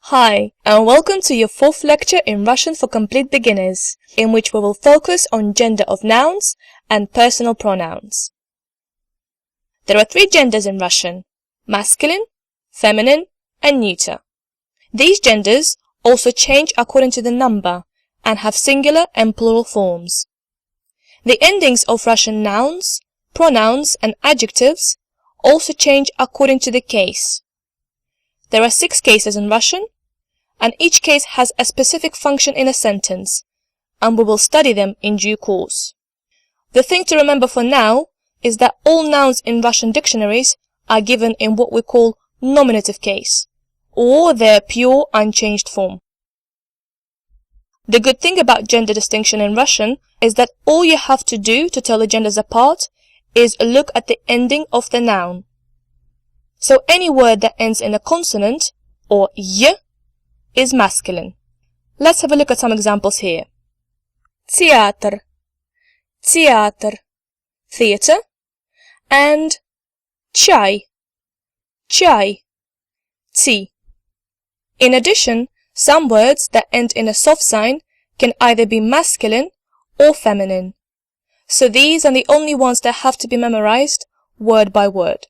Hi, and welcome to your fourth lecture in Russian for Complete Beginners, in which we will focus on gender of nouns and personal pronouns. There are three genders in Russian: masculine, feminine, and neuter. These genders also change according to the number and have singular and plural forms. The endings of Russian nouns, pronouns, and adjectives also change according to the case. There are 6 cases in Russian, and each case has a specific function in a sentence, and we will study them in due course. The thing to remember for now is that all nouns in Russian dictionaries are given in what we call nominative case, or their pure unchanged form. The good thing about gender distinction in Russian is that all you have to do to tell the genders apart is look at the ending of the noun. So any word that ends in a consonant, or y, is masculine. Let's have a look at some examples here. Theater, theater, theater, and chai, chai, tea. In addition, some words that end in a soft sign can either be masculine or feminine. So these are the only ones that have to be memorized word by word.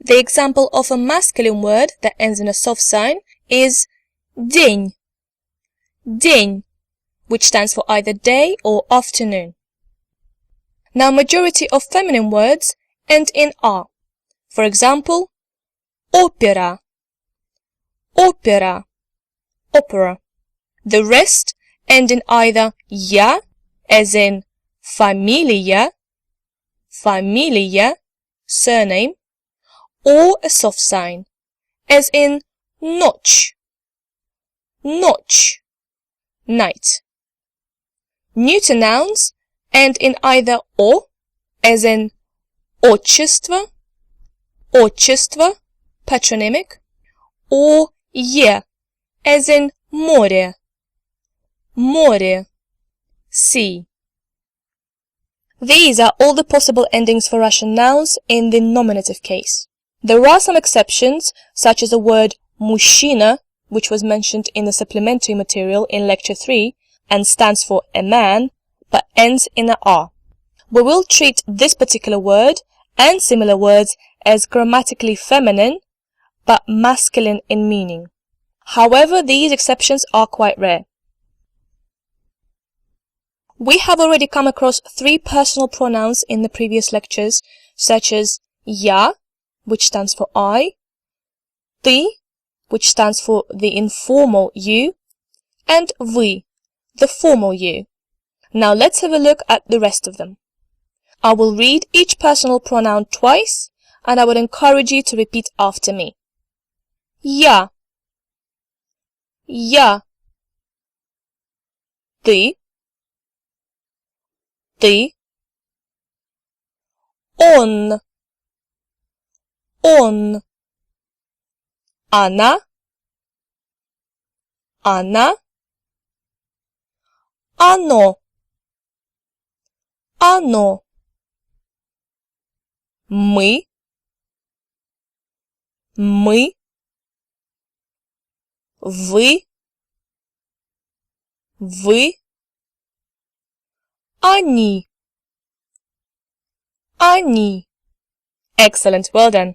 The example of a masculine word that ends in a soft sign is день, день, which stands for either day or afternoon. Now, majority of feminine words end in a. For example, opera, opera, opera. The rest end in either ya, as in familia, familia, surname, or a soft sign, as in notch, notch, night. Neuter nouns end in either o, as in отчество, отчество, patronymic, or е, as in море, море, sea. These are all the possible endings for Russian nouns in the nominative case. There are some exceptions, such as the word мужчина, which was mentioned in the supplementary material in Lecture 3 and stands for a man, but ends in a r. We will treat this particular word and similar words as grammatically feminine, but masculine in meaning. However, these exceptions are quite rare. We have already come across 3 personal pronouns in the previous lectures, such as я, which stands for I, ты, which stands for the informal you, and вы, the formal you. Now let's have a look at the rest of them. I will read each personal pronoun twice, and I would encourage you to repeat after me. Я, я, ты, он, она, оно, мы, вы, они. Excellent, well done.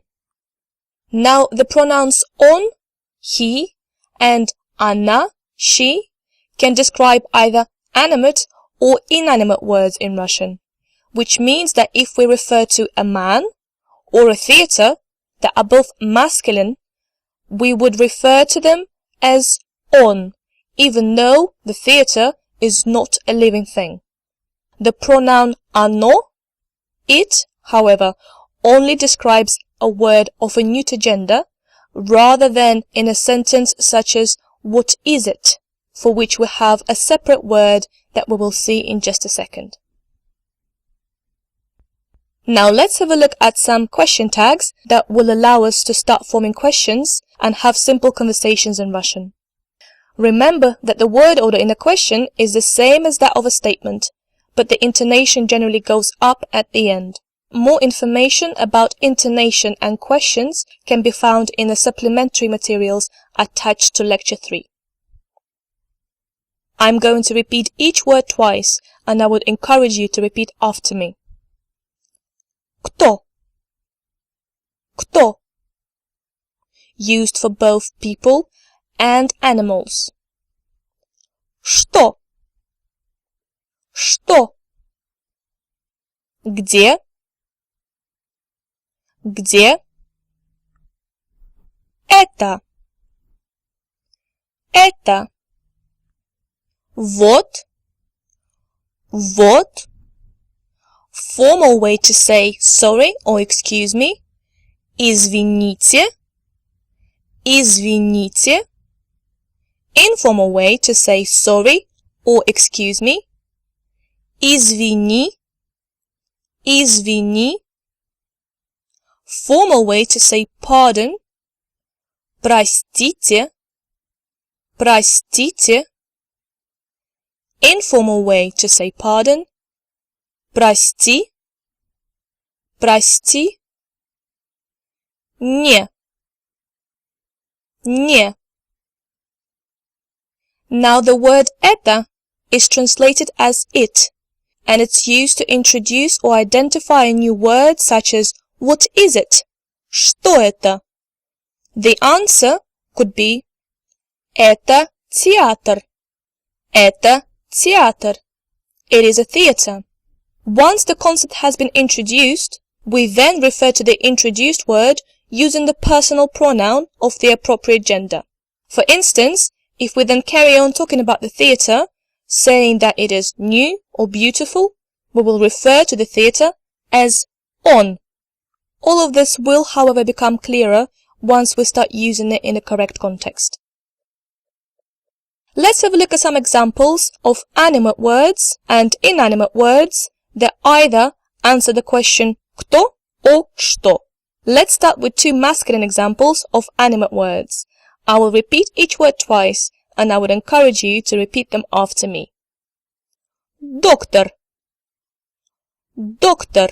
Now the pronouns on, he, and она, she, can describe either animate or inanimate words in Russian, which means that if we refer to a man or a theater that are both masculine, we would refer to them as on, even though the theater is not a living thing. The pronoun оно, it, however, only describes a word of a neuter gender, rather than in a sentence such as what is it, for which we have a separate word that we will see in just a second. Now let's have a look at some question tags that will allow us to start forming questions and have simple conversations in Russian. Remember that the word order in a question is the same as that of a statement, but the intonation generally goes up at the end. more information about intonation and questions can be found in the supplementary materials attached to Lecture 3. I'm going to repeat each word twice, and I would encourage you to repeat after me. Кто? Кто? Used for both people and animals. Что? Что? Где? Где? Это? Это? Вот? Вот? Formal way to say sorry or excuse me. Извините. Извините. Informal way to say sorry or excuse me. Извини. Извини. Formal way to say pardon. Простите. Простите. Informal way to say pardon. Прости. Прости. Не. Не. Now the word это is translated as it, and it's used to introduce or identify a new word such as what is it? Что это? The answer could be это театр. Это театр. It is a theatre. Once the concept has been introduced, we then refer to the introduced word using the personal pronoun of the appropriate gender. For instance, if we then carry on talking about the theatre, saying that it is new or beautiful, we will refer to the theatre as on. All of this will, however, become clearer once we start using it in the correct context. Let's have a look at some examples of animate words and inanimate words that either answer the question кто or что. Let's start with two masculine examples of animate words. I will repeat each word twice, and I would encourage you to repeat them after me. Доктор. Доктор.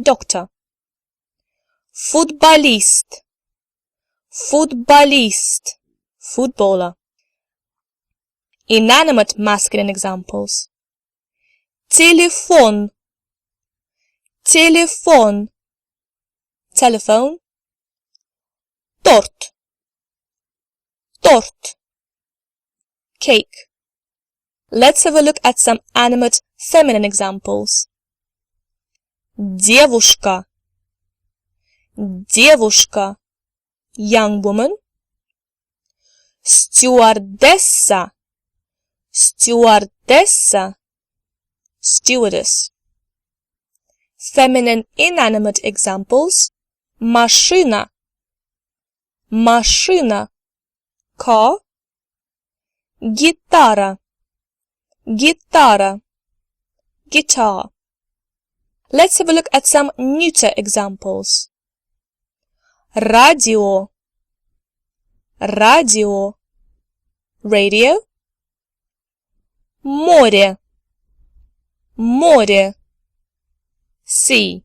Doctor. Футболист. Футболист. Footballer. Inanimate masculine examples. Телефон. Телефон. Telephone. Торт. Торт. Cake. Let's have a look at some animate feminine examples. Девушка. Девушка. Young woman. Стюардесса. Stewardessa. Stewardess. Feminine inanimate examples. Машина. Машина. Car. Гитара. Гитара. Guitar. Let's have a look at some neuter examples. Radio. Radio. Radio. Море. Море. Sea.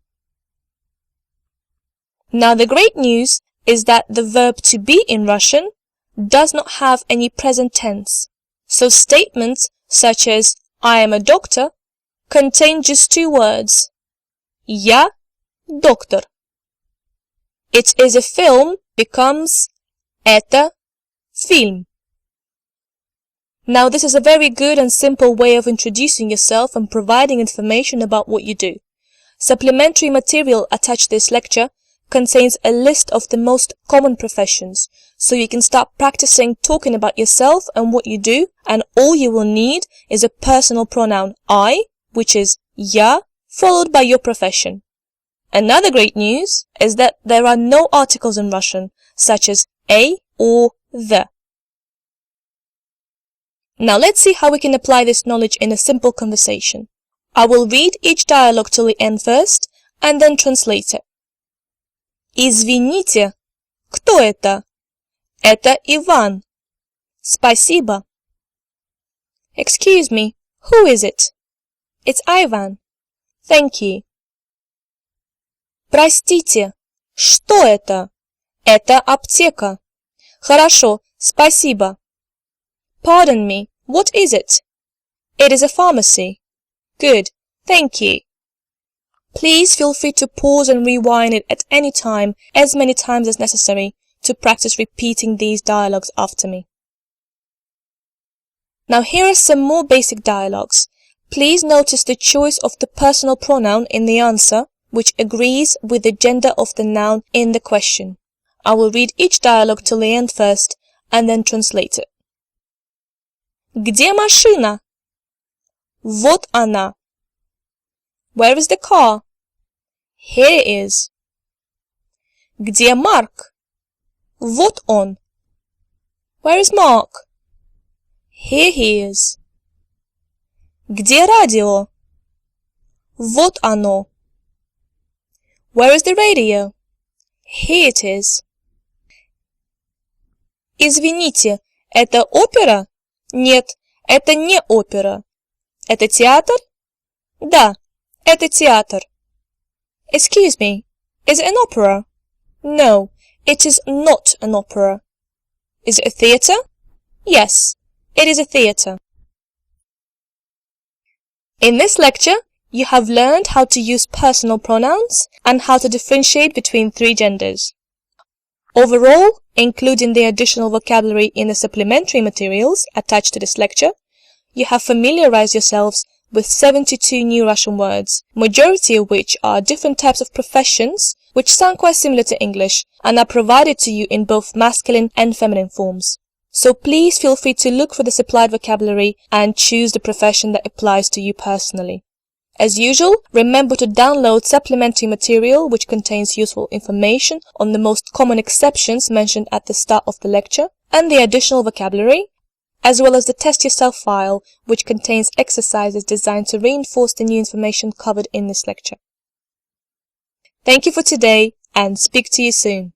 Now the great news is that the verb to be in Russian does not have any present tense. So statements such as I am a doctor contain just two words. Я доктор. It is a film becomes это фильм. Now this is a very good and simple way of introducing yourself and providing information about what you do. Supplementary material attached to this lecture contains a list of the most common professions, so you can start practicing talking about yourself and what you do, and all you will need is a personal pronoun I, which is я, followed by your profession. Another great news is that there are no articles in Russian, such as a or the. Now let's see how we can apply this knowledge in a simple conversation. I will read each dialogue till the end first, and then translate it. Извините, кто это? Это Иван. Спасибо. Excuse me, who is it? It's Ivan. Thank you. Простите, что это? Это аптека. Хорошо, спасибо. Pardon me, what is it? It is a pharmacy. Good, thank you. Please feel free to pause and rewind it at any time, as many times as necessary, to practice repeating these dialogues after me. Now here are some more basic dialogues. Please notice the choice of the personal pronoun in the answer, which agrees with the gender of the noun in the question. I will read each dialogue till the end first, and then translate it. Где машина? Вот она. Where is the car? Here it is. Где Марк? Вот он. Where is Mark? Here he is. Где радио? Вот оно. Where is the radio? Here it is. Извините, это опера? Нет, это не опера. Это театр? Да, это театр. Excuse me, is it an opera? No, it is not an opera. Is it a theatre? Yes, it is a theatre. In this lecture, you have learned how to use personal pronouns and how to differentiate between three genders. Overall, including the additional vocabulary in the supplementary materials attached to this lecture, you have familiarized yourselves with 72 new Russian words, majority of which are different types of professions which sound quite similar to English and are provided to you in both masculine and feminine forms. So please feel free to look for the supplied vocabulary and choose the profession that applies to you personally. As usual, remember to download supplementary material which contains useful information on the most common exceptions mentioned at the start of the lecture and the additional vocabulary, as well as the Test Yourself file which contains exercises designed to reinforce the new information covered in this lecture. Thank you for today and speak to you soon.